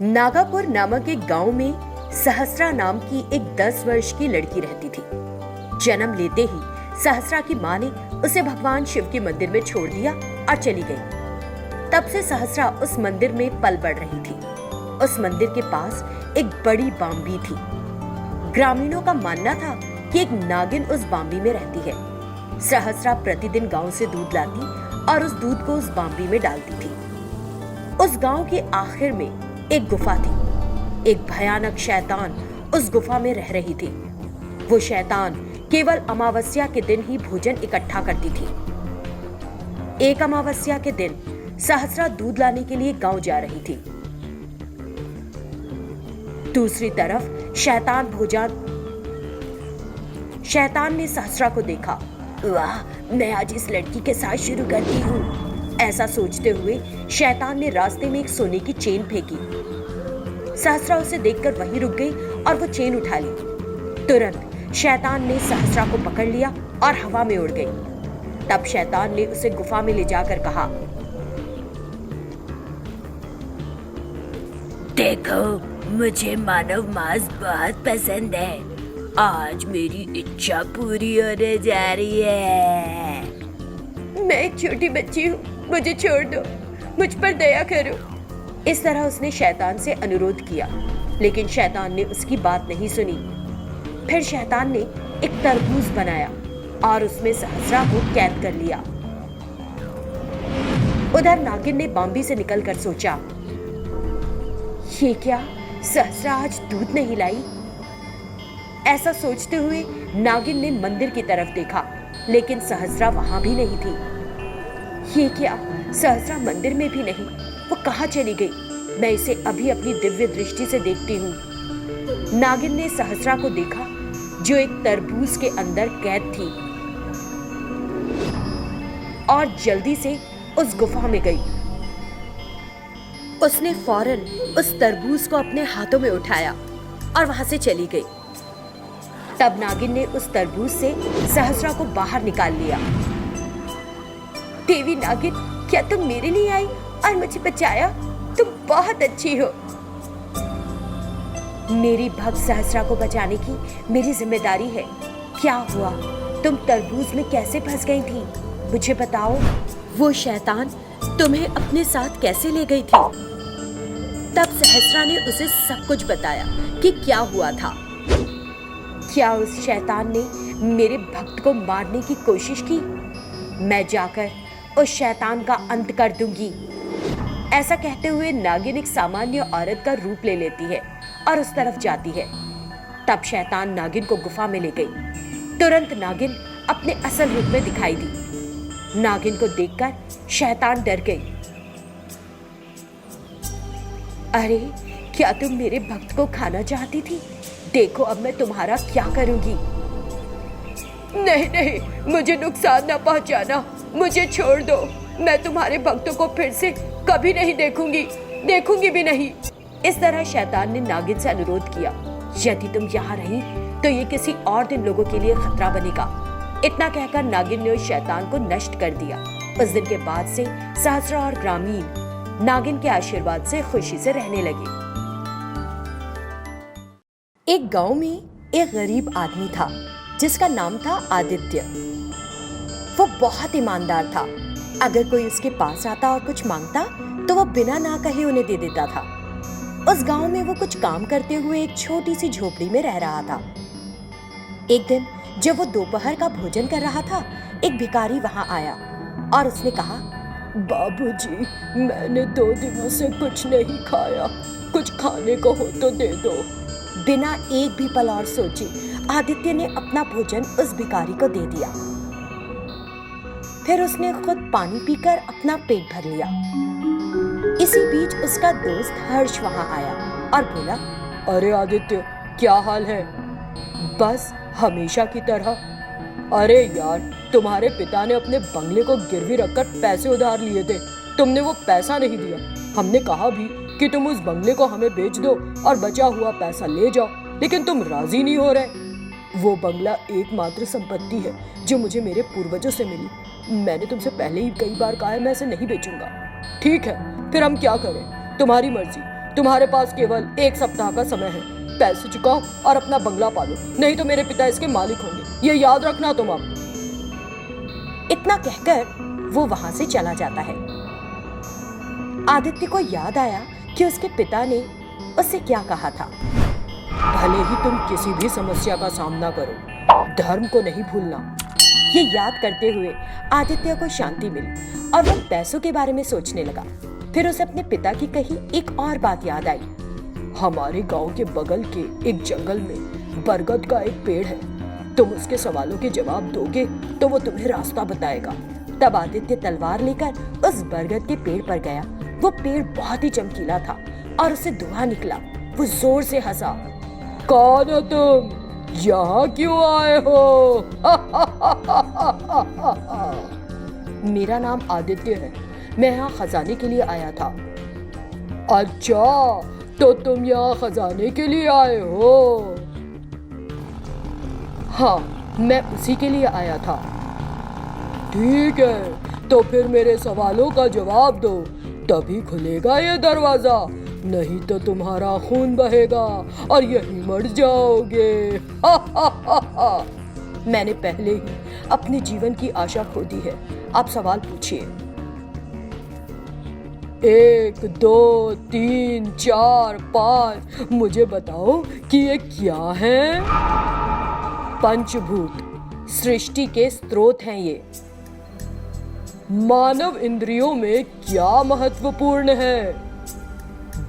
नागापुर नामक एक गांव में सहस्रा नाम की एक 10 वर्ष की लड़की रहती थी। जन्म लेते ही सहस्रा की मां ने उसे भगवान शिव के मंदिर में छोड़ दिया और चली गई। तब से सहस्रा उस मंदिर में पल बढ़ रही थी। उस मंदिर के पास एक बड़ी बांबी थी। ग्रामीणों का मानना था कि एक नागिन उस बांबी में रहती है। सहस्रा प्रतिदिन गांव से दूध लाती और उस दूध को उस बांबी में डालती थी। उस गांव के आखिर में एक गुफा थी। एक भयानक शैतान उस गुफा में रह रही थी। वो शैतान केवल अमावस्या के दिन ही भोजन इकट्ठा करती थी। एक अमावस्या के दिन सहस्रा दूध लाने के लिए गांव जा रही थी। दूसरी तरफ शैतान ने सहस्रा को देखा। वाह, मैं आज इस लड़की के साथ शुरू करती हूँ। ऐसा सोचते हुए शैतान ने रास्ते में एक सोने की चेन फेंकी। सहस्रा उसे देखकर वहीं रुक गई और वो चेन उठा ली। तुरंत शैतान ने सहस्रा को पकड़ लिया और हवा में उड़ गई। तब शैतान ने उसे गुफा में ले जाकर कहा, देखो, मुझे मानव मांस बहुत पसंद है। आज मेरी इच्छा पूरी होने जा रही है। मैं एक छोटी बच्ची हूँ, मुझे छोड़ दो, मुझ पर दया करो। इस तरह उसने शैतान से अनुरोध किया, लेकिन शैतान ने उसकी बात नहीं सुनी। फिर शैतान ने एक तरबूज बनाया और उसमें सहस्रा को कैद कर लिया। उधर नागिन ने बांबी से निकलकर सोचा, ये क्या, सहस्रा आज दूध नहीं लाई। ऐसा सोचते हुए नागिन ने मंदिर की तरफ देखा, लेकिन सहस्रा वहां भी नहीं थी। ये क्या, सहस्रा मंदिर में भी नहीं, वो कहाँ चली गई? मैं इसे अभी अपनी दिव्य दृष्टि से देखती हूँ। नागिन ने सहस्रा को देखा, जो एक तरबूज के अंदर कैद थी, और जल्दी से उस गुफा में गई। उसने फौरन उस तरबूज को अपने हाथों में उठाया और वहां से चली गई। तब नागिन ने उस तरबूज से सहस्रा को बाहर निकाल लिया। देवी नागिन, क्या तुम मेरे लिए आई और मुझे बचाया? तुम बहुत अच्छी हो। मेरी भक्त सहस्रा को बचाने की मेरी जिम्मेदारी है। क्या हुआ, तुम तरबूज में कैसे फंस गई थी? मुझे बताओ, वो शैतान तुम्हें अपने साथ कैसे ले गई थी? तब सहस्रा ने उसे सब कुछ बताया कि क्या हुआ था। क्या उस शैतान ने मेरे भक्त को मारने की कोशिश की? मैं जाकर उस शैतान का अंत कर दूंगी। ऐसा कहते हुए नागिन एक सामान्य औरत का रूप ले लेती है और उस तरफ जाती है। तब शैतान नागिन को गुफा में ले गई। तुरंत नागिन अपने असल रूप में दिखाई दी। नागिन को देखकर शैतान डर गई। अरे, क्या तुम मेरे भक्त को खाना चाहती थी? देखो, अब मैं तुम्हारा क्या करूंगी। नहीं नहीं, मुझे नुकसान ना पहुंचाना, मुझे छोड़ दो। मैं तुम्हारे भक्तों को फिर से कभी नहीं देखूंगी भी नहीं। इस तरह शैतान ने नागिन से अनुरोध किया, यदि तुम यहाँ रही तो ये किसी और दिन लोगों के लिए खतरा बनेगा। इतना कहकर नागिन ने उस शैतान को नष्ट कर दिया। उस दिन के बाद से सहस्रा और ग्रामीण नागिन के आशीर्वाद से खुशी से रहने लगे। एक गांव में एक गरीब आदमी था जिसका नाम था आदित्य। वो बहुत ईमानदार था। अगर कोई उसके पास आता और कुछ मांगता तो वो बिना ना कहे उन्हें दे देता था। उस गांव में वो कुछ काम करते हुए एक छोटी सी झोपड़ी में रह रहा था। एक दिन जब वो दोपहर का भोजन कर रहा था, एक भिखारी वहां आया और उसने कहा, बाबूजी, मैंने 2 दिनों से कुछ नहीं खाया, कुछ खाने को हो तो दे दो। बिना एक भी पल और सोचे आदित्य ने अपना भोजन उस भिखारी को दे दिया। फिर उसने खुद पानी पीकर अपना पेट भर लिया। इसी बीच उसका दोस्त हर्ष वहां आया और बोला, अरे आदित्य, क्या हाल है? बस हमेशा की तरह। अरे यार, तुम्हारे पिता ने अपने बंगले को गिरवी रखकर पैसे उधार लिए थे, तुमने वो पैसा नहीं दिया। हमने कहा भी कि तुम उस बंगले को हमें बेच दो और बचा हुआ पैसा ले जाओ, लेकिन तुम राजी नहीं हो रहे। वो बंगला एकमात्र संपत्ति है जो मुझे मेरे पूर्वजों से मिली। मैंने तुमसे पहले ही कई बार कहा है, मैं इसे नहीं बेचूंगा। ठीक है, फिर हम क्या करें? तुम्हारी मर्जी। तुम्हारे पास केवल 1 सप्ताह का समय है। पैसे चुकाओ और अपना बंगला पालो, नहीं तो मेरे पिता इसके मालिक होंगे। ये याद रखना तुम अब। इतना कहकर वो वहां से चला जाता है। आदित्य को याद आया कि उसके पिता ने उससे क्या कहा था। भले ही तुम किसी भी समस्या का सामना करो, धर्म को नहीं भूलना। ये याद करते हुए आदित्य को शांति मिली और वो पैसों के बारे में सोचने लगा। फिर उसे अपने पिता की कही एक और बात याद आई। हमारे गांव के बगल के एक जंगल में बरगद का एक पेड़ है। तुम उसके सवालों के जवाब दोगे तो वो तुम्हें रास्ता बताएगा। तब आदित्य तलवार लेकर उस बरगद के पेड़ पर गया। वो पेड़ बहुत ही चमकीला था और उसे धुआं निकला। वो जोर से हंसा। कौन हो तुम? यहाँ क्यों आए हो? मेरा नाम आदित्य है, मैं यहाँ खजाने के लिए आया था। अच्छा, तो तुम यहाँ खजाने के लिए आए हो? हाँ, मैं उसी के लिए आया था। ठीक है, तो फिर मेरे सवालों का जवाब दो, तभी खुलेगा ये दरवाजा, नहीं तो तुम्हारा खून बहेगा और यहीं मर जाओगे। मैंने पहले ही अपने जीवन की आशा खो दी है। आप सवाल पूछिए। 1, 2, 3, 4, 5 मुझे बताओ कि ये क्या है? पंचभूत, सृष्टि के स्रोत हैं ये। मानव इंद्रियों में क्या महत्वपूर्ण है?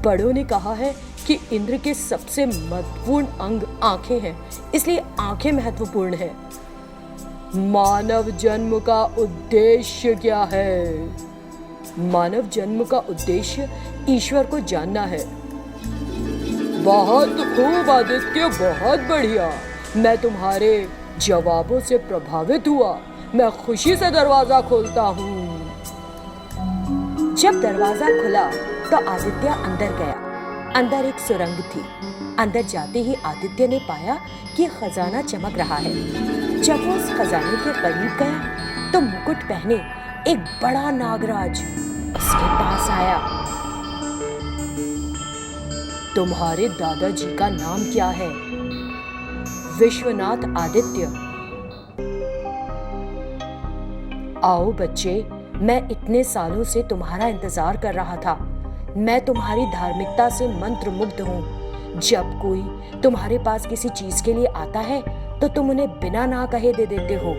बड़ों ने कहा है कि इंद्र के सबसे महत्वपूर्ण अंग आंखें हैं, इसलिए आंखें महत्वपूर्ण है। मानव जन्म का उद्देश्य क्या है? मानव जन्म का उद्देश्य ईश्वर को जानना है। बहुत खूब आदित्य, बहुत बढ़िया। मैं तुम्हारे जवाबों से प्रभावित हुआ। मैं खुशी से दरवाजा खोलता हूँ। जब दरवाजा खुला तो आदित्य अंदर गया। अंदर एक सुरंग थी। अंदर जाते ही आदित्य ने पाया कि खजाना चमक रहा है। जब वो उस खजाने के करीब गया तो मुकुट पहने एक बड़ा नागराज उसके पास आया। तुम्हारे दादाजी का नाम क्या है? विश्वनाथ आदित्य। आओ बच्चे, मैं इतने सालों से तुम्हारा इंतजार कर रहा था। मैं तुम्हारी धार्मिकता से मंत्रमुग्ध हूँ। जब कोई तुम्हारे पास किसी चीज के लिए आता है तो तुम उन्हें बिना ना कहे दे देते हो।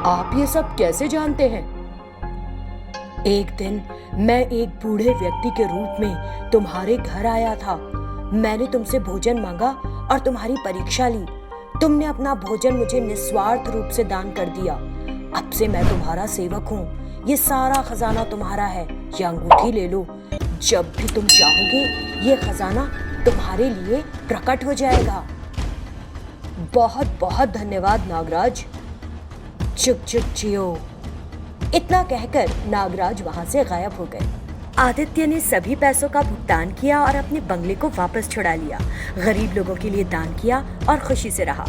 आप ये सब कैसे जानते हैं? एक दिन मैं एक बूढ़े व्यक्ति के रूप में तुम्हारे घर आया था। मैंने तुमसे भोजन मांगा और तुम्हारी परीक्षा ली। तुमने अपना भोजन मुझे निस्वार्थ रूप से दान कर दिया। अब से मैं तुम्हारा सेवक हूँ। ये सारा खजाना तुम्हारा है। ये अंगूठी ले लो। जब भी तुम चाहोगे ये खजाना तुम्हारे लिए प्रकट हो जाएगा। बहुत बहुत धन्यवाद नागराज। चुप चुप जियो। इतना कहकर नागराज वहां से गायब हो गए। आदित्य ने सभी पैसों का भुगतान किया और अपने बंगले को वापस छुड़ा लिया। गरीब लोगों के लिए दान किया और खुशी से रहा।